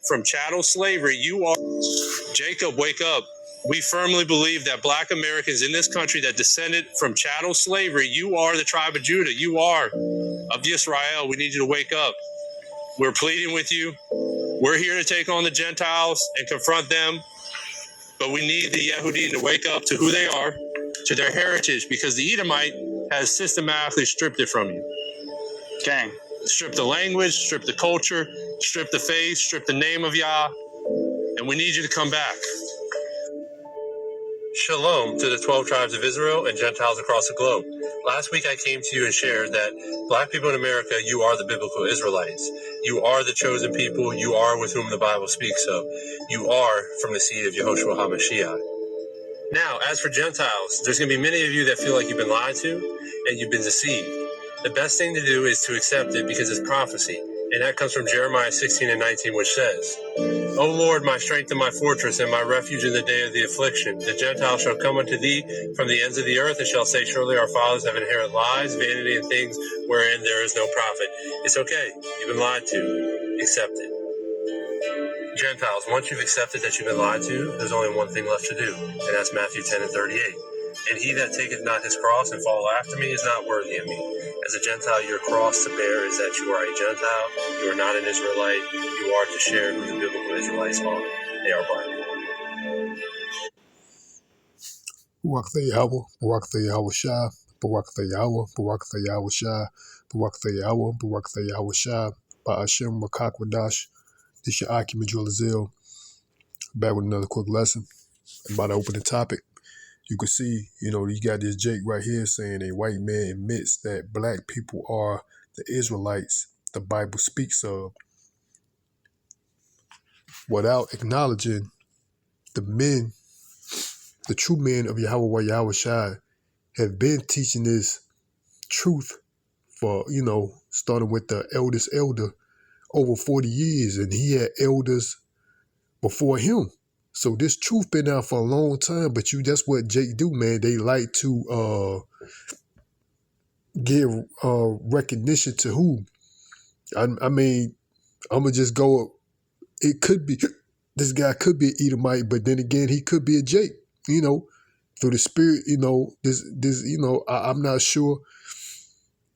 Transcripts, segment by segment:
from chattel slavery, you are. Jacob, wake up. We firmly believe that black Americans in this country that descended from chattel slavery, you are the tribe of Judah. You are of Yisrael. We need you to wake up. We're pleading with you. We're here to take on the Gentiles and confront them, but we need the Yehudim to wake up to who they are, to their heritage, because the Edomite has systematically stripped it from you. Okay. Strip the language, strip the culture, strip the faith, strip the name of Yah, and we need you to come back. Shalom to the 12 tribes of Israel and Gentiles across the globe. Last week I came to you and shared that black people in America, you are the biblical Israelites. You are the chosen people. You are with whom the Bible speaks of. You are from the seed of Yehoshua HaMashiach. Now, as for Gentiles, there's going to be many of you that feel like you've been lied to and you've been deceived. The best thing to do is to accept it because it's prophecy. And that comes from Jeremiah 16 and 19, which says, O Lord, my strength and my fortress and my refuge in the day of the affliction. The Gentiles shall come unto thee from the ends of the earth and shall say, surely our fathers have inherited lies, vanity, and things wherein there is no profit. It's okay. You've been lied to. Accept it. Gentiles, once you've accepted that you've been lied to, there's only one thing left to do, and that's Matthew 10 and 38. And he that taketh not his cross and follow after me is not worthy of me. As a Gentile, your cross to bear is that you are a Gentile, you are not an Israelite, you are to share who the biblical Israelites are. They are black. Barakatha Yahweh, Barakatha Yahweh Shai, Barakatha Yahweh, Barakatha Yahweh Shai, Barakatha Yahweh, Barakatha Yahweh Shai, Ba'ashem Rakakwadash. This your Aki Madralazel, back with another quick lesson about the opening topic. You can see, you got this Jake right here saying a white man admits that black people are the Israelites the Bible speaks of, without acknowledging the men, the true men of Yahweh Yahweh Shai have been teaching this truth for, starting with the eldest elder over 40 years, and he had elders before him. So this truth been out for a long time, but that's what Jake do, man. They like to give recognition to who? I mean, I'm going to just go, it could be, this guy could be an Edomite, but then again, he could be a Jake, through the spirit, I'm not sure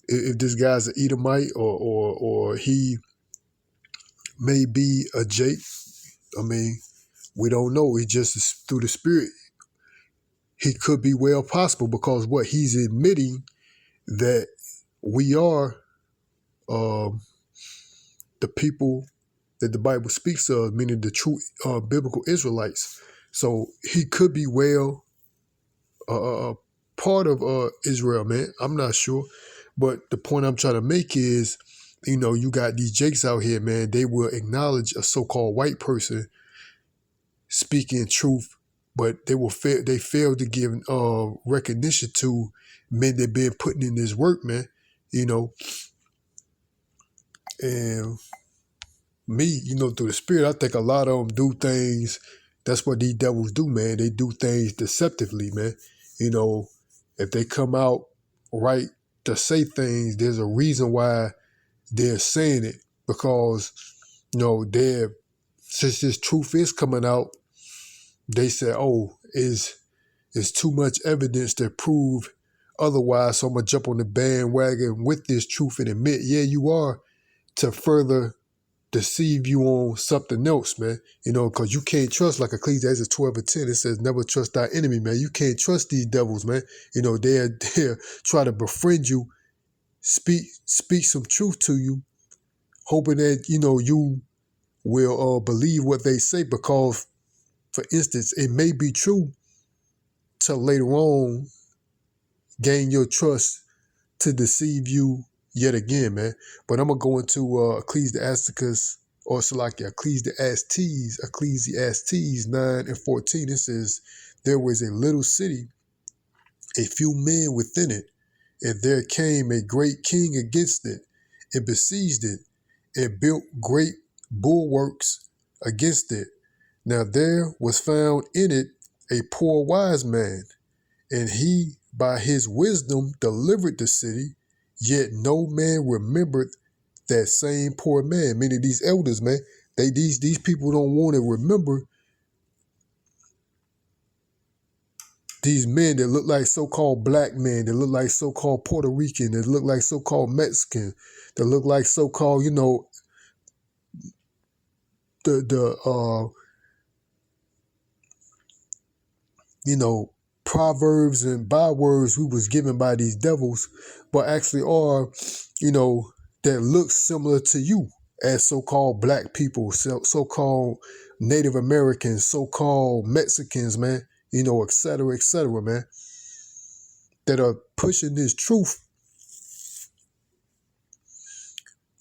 if this guy's an Edomite or he may be a Jake. I mean, we don't know. He just through the spirit. He could be well possible because what he's admitting that we are the people that the Bible speaks of, meaning the true biblical Israelites. So he could be well part of Israel, man. I'm not sure. But the point I'm trying to make is, you got these Jakes out here, man. They will acknowledge a so-called white person speaking truth, but they fail to give recognition to men that been putting in this work, man. And me, through the spirit, I think a lot of them do things. That's what these devils do, man. They do things deceptively, man. If they come out right to say things, there's a reason why they're saying it, because, since this truth is coming out, they say, oh, it's too much evidence to prove otherwise, so I'm going to jump on the bandwagon with this truth and admit, yeah, you are, to further deceive you on something else, man. Because you can't trust, like Ecclesiastes 12 and 10, it says, never trust thy enemy, man. You can't trust these devils, man. They'll try to befriend you, speak some truth to you, hoping that, you will believe what they say, because, for instance, it may be true till later on gain your trust to deceive you yet again, man. But I'm going to go into Ecclesiastes 9 and 14. It says, there was a little city, a few men within it, and there came a great king against it, and besieged it, and built great bulwarks against it. Now there was found in it a poor wise man, and he by his wisdom delivered the city, yet no man remembered that same poor man. Meaning these elders, man, These people don't want to remember these men that look like so-called black men, that look like so-called Puerto Rican, that look like so-called Mexican, that look like so-called, proverbs and bywords we was given by these devils, but actually are, that look similar to you as so-called black people, so-called Native Americans, so-called Mexicans, man, et cetera, man, that are pushing this truth.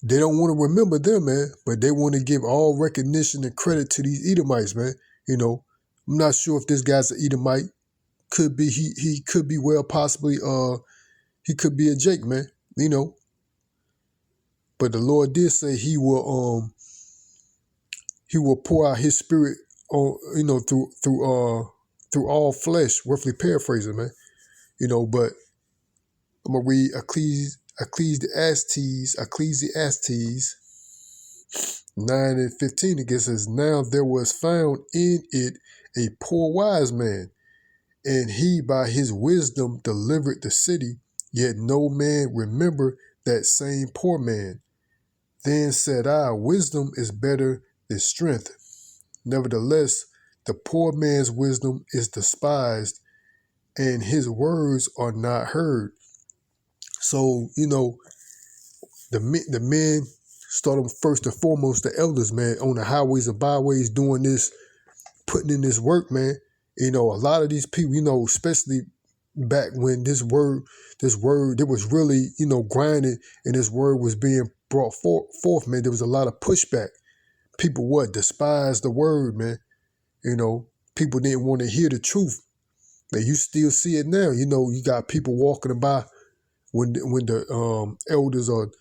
They don't want to remember them, man, but they want to give all recognition and credit to these Edomites, man. I'm not sure if this guy's an Edomite. Could be he could be possibly he could be a Jake, man. But the Lord did say he will pour out his spirit on through all flesh, roughly paraphrasing, man. But I'm gonna read Ecclesiastes 9:15. It says, "Now there was found in it a poor wise man, and he by his wisdom delivered the city, yet no man remembered that same poor man. Then said I, wisdom is better than strength. Nevertheless, the poor man's wisdom is despised, and his words are not heard." So, the men, starting first and foremost, the elders, man, on the highways and byways doing this, putting in this work, man. A lot of these people, especially back when this word, it was really, grinding, and this word was being brought forth, man, there was a lot of pushback. People despised the word, man. People didn't want to hear the truth. Now, you still see it now. You got people walking by when the elders are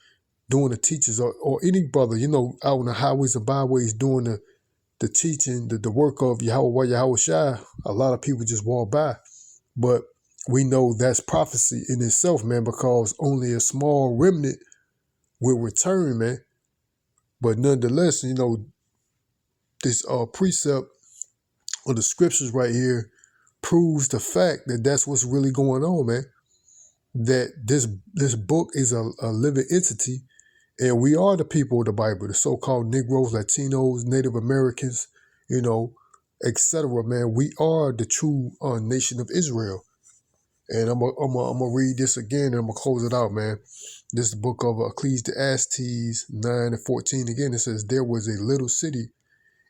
doing the teachers, or any brother, out on the highways and byways doing the teaching, the work of Yahweh Shai. A lot of people just walk by. But we know that's prophecy in itself, man, because only a small remnant will return, man. But nonetheless, this precept of the scriptures right here proves the fact that that's what's really going on, man. That this book is a living entity, and we are the people of the Bible, the so-called Negroes, Latinos, Native Americans, etc., man. We are the true nation of Israel. And I'm gonna read this again, and I'm gonna close it out, man. This is the book of Ecclesiastes 9:14. Again, it says, "There was a little city,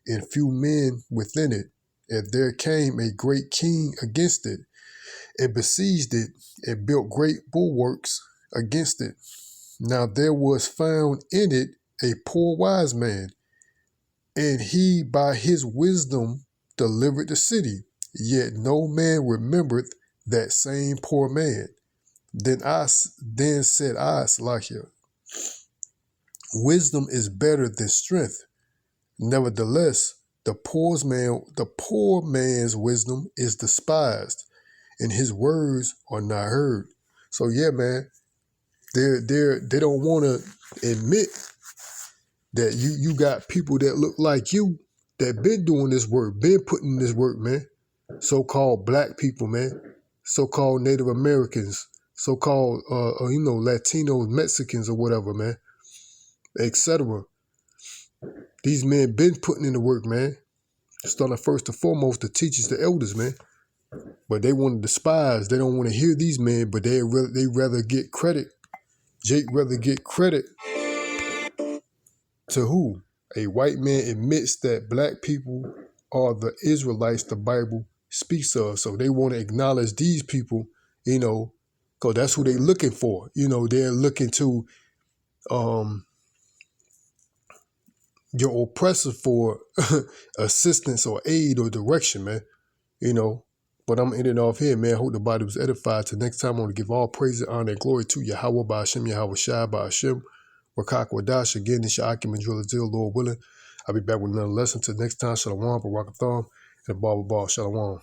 and few men within it, and there came a great king against it, and besieged it, and built great bulwarks against it. Now there was found in it a poor wise man, and he by his wisdom delivered the city, yet no man remembered that same poor man. Then said I, Salakia, wisdom is better than strength. Nevertheless, the poor man's wisdom is despised, and his words are not heard." So yeah, man, they don't want to admit that you got people that look like you that been doing this work, been putting in this work, man. So-called black people, man. So-called Native Americans, so-called Latinos, Mexicans, or whatever, man, etc. These men been putting in the work, man. Starting first and foremost, the teachers, the elders, man. But they want to despise. They don't want to hear these men, but they rather get credit. Jake rather get credit to who? A white man admits that black people are the Israelites the Bible speaks of. So they want to acknowledge these people, because that's who they're looking for. They're looking to your oppressor for assistance or aid or direction, man. But I'm ending off here, man. I hope the body was edified. Till next time, I want to give all praise and honor and glory to Yahweh, Ba'ashem, Yahweh Shai, Ba'ashem, Rakak Wadash. Again, it's your Akim and Drill, Lord willing. I'll be back with another lesson. Till next time, Shalom, Barakatham, and Baba Shalom.